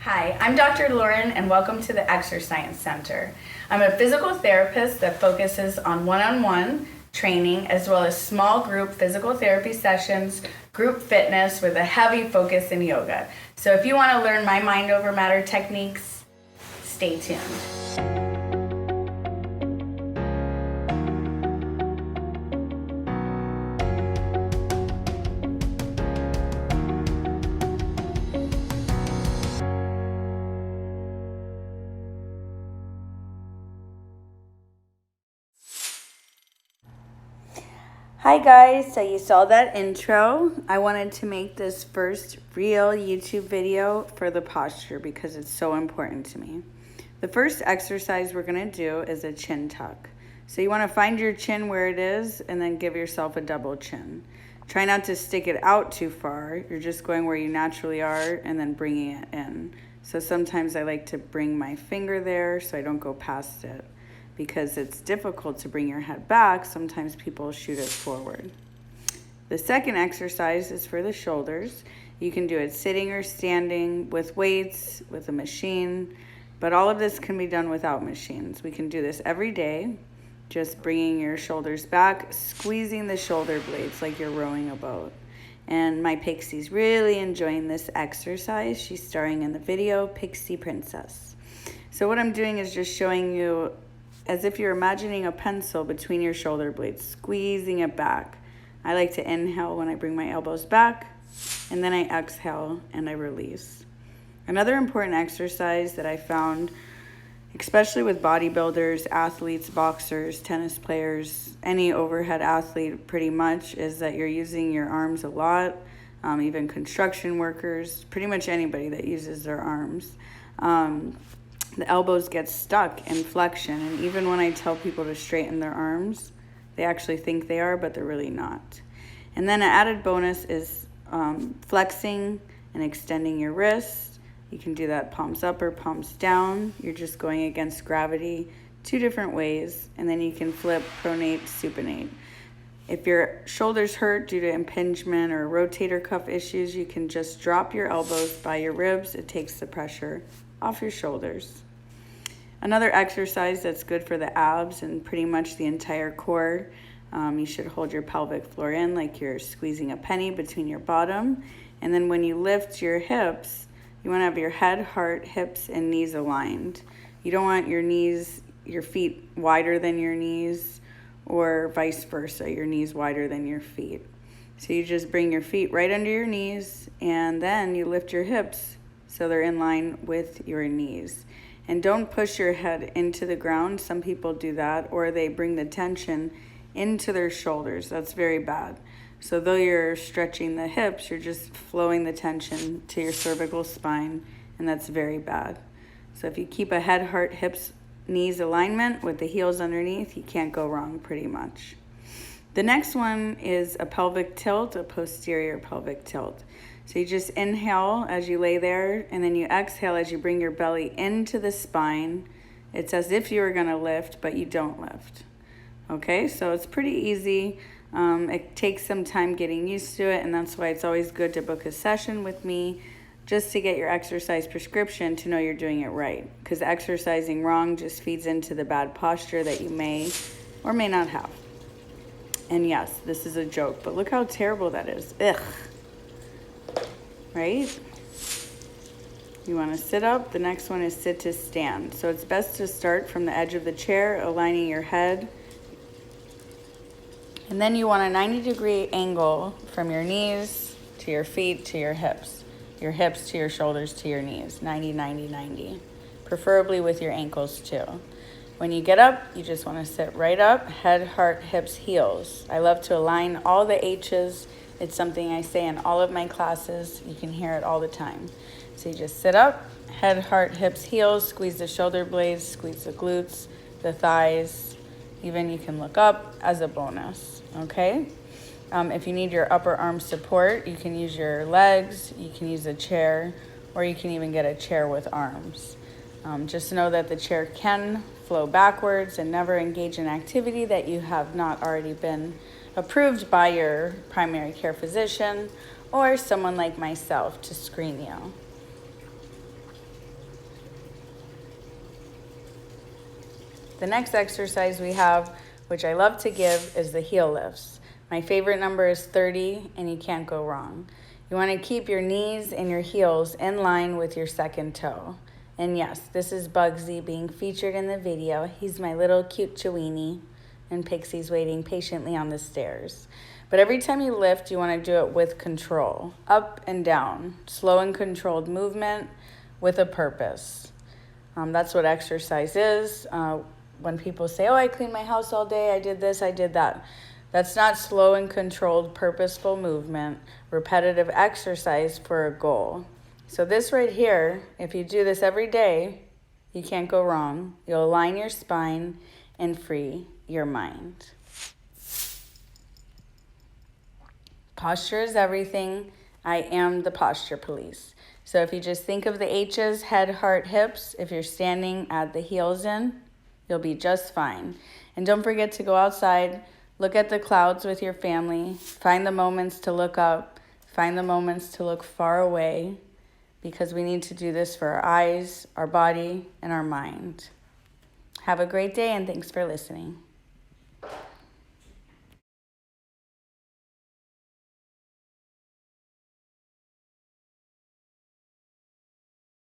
Hi, I'm Dr. Lauren and welcome to the Exercise Center. I'm a physical therapist that focuses on one-on-one training as well as small group physical therapy sessions, group fitness with a heavy focus in yoga. So if you want to learn my mind over matter techniques, stay tuned. Hi guys, so you saw that intro. I wanted to make this first real YouTube video for the posture because it's so important to me. The first exercise we're gonna do is a chin tuck. So you wanna find your chin where it is and then give yourself a double chin. Try not to stick it out too far. You're just going where you naturally are and then bringing it in. So sometimes I like to bring my finger there so I don't go past it. Because it's difficult to bring your head back, sometimes people shoot it forward. The second exercise is for the shoulders. You can do it sitting or standing, with weights, with a machine, but all of this can be done without machines. We can do this every day, just bringing your shoulders back, squeezing the shoulder blades like you're rowing a boat. And my Pixie's really enjoying this exercise. She's starring in the video, Pixie Princess. So what I'm doing is just showing you as if you're imagining a pencil between your shoulder blades, squeezing it back. I like to inhale when I bring my elbows back, and then I exhale and I release. Another important exercise that I found, especially with bodybuilders, athletes, boxers, tennis players, any overhead athlete pretty much, is that you're using your arms a lot, even construction workers, pretty much anybody that uses their arms. The elbows get stuck in flexion, and even when I tell people to straighten their arms, they actually think they are, but they're really not. And then an added bonus is flexing and extending your wrists. You can do that palms up or palms down. You're just going against gravity 2 different ways, and then you can flip pronate, supinate. If your shoulders hurt due to impingement or rotator cuff issues, you can just drop your elbows by your ribs. It takes the pressure off your shoulders. Another exercise that's good for the abs and pretty much the entire core, you should hold your pelvic floor in like you're squeezing a penny between your bottom. And then when you lift your hips, you want to have your head, heart, hips, and knees aligned. You don't want your feet wider than your knees, or vice versa, your knees wider than your feet. So you just bring your feet right under your knees, and then you lift your hips so they're in line with your knees. And don't push your head into the ground. Some people do that, or they bring the tension into their shoulders. That's very bad. So though you're stretching the hips, you're just flowing the tension to your cervical spine, and that's very bad. So if you keep a head, heart, hips, knees alignment with the heels underneath, you can't go wrong pretty much. The next one is a pelvic tilt, a posterior pelvic tilt. So you just inhale as you lay there, and then you exhale as you bring your belly into the spine. It's as if you were gonna lift, but you don't lift. Okay, so it's pretty easy. It takes some time getting used to it, and that's why it's always good to book a session with me just to get your exercise prescription to know you're doing it right. Because exercising wrong just feeds into the bad posture that you may or may not have. And yes, this is a joke, but look how terrible that is. Ugh. Right? You want to sit up. The next one is sit to stand. So it's best to start from the edge of the chair, aligning your head. And then you want a 90-degree angle from your knees to your feet to your hips to your shoulders to your knees. 90, 90, 90. Preferably with your ankles too. When you get up, you just want to sit right up, head, heart, hips, heels. I love to align all the H's. It's something I say in all of my classes. You can hear it all the time. So you just sit up, head, heart, hips, heels, squeeze the shoulder blades, squeeze the glutes, the thighs. Even you can look up as a bonus, okay? If you need your upper arm support, you can use your legs, you can use a chair, or you can even get a chair with arms. Just know that the chair can flow backwards and never engage in activity that you have not already been approved by your primary care physician or someone like myself to screen you. The next exercise we have, which I love to give, is the heel lifts. My favorite number is 30, and you can't go wrong. You want to keep your knees and your heels in line with your second toe. And yes, this is Bugsy being featured in the video. He's my little cute Chewini, and Pixie's waiting patiently on the stairs. But every time you lift, you want to do it with control, up and down, slow and controlled movement with a purpose. That's what exercise is. When people say, oh, I cleaned my house all day, I did this, I did that. That's not slow and controlled, purposeful movement, repetitive exercise for a goal. So this right here, if you do this every day, you can't go wrong. You'll align your spine and free your mind. Posture is everything. I am the posture police. So if you just think of the H's, head, heart, hips, if you're standing at the heels in, you'll be just fine. And don't forget to go outside, look at the clouds with your family, find the moments to look up, find the moments to look far away, because we need to do this for our eyes, our body, and our mind. Have a great day, and thanks for listening.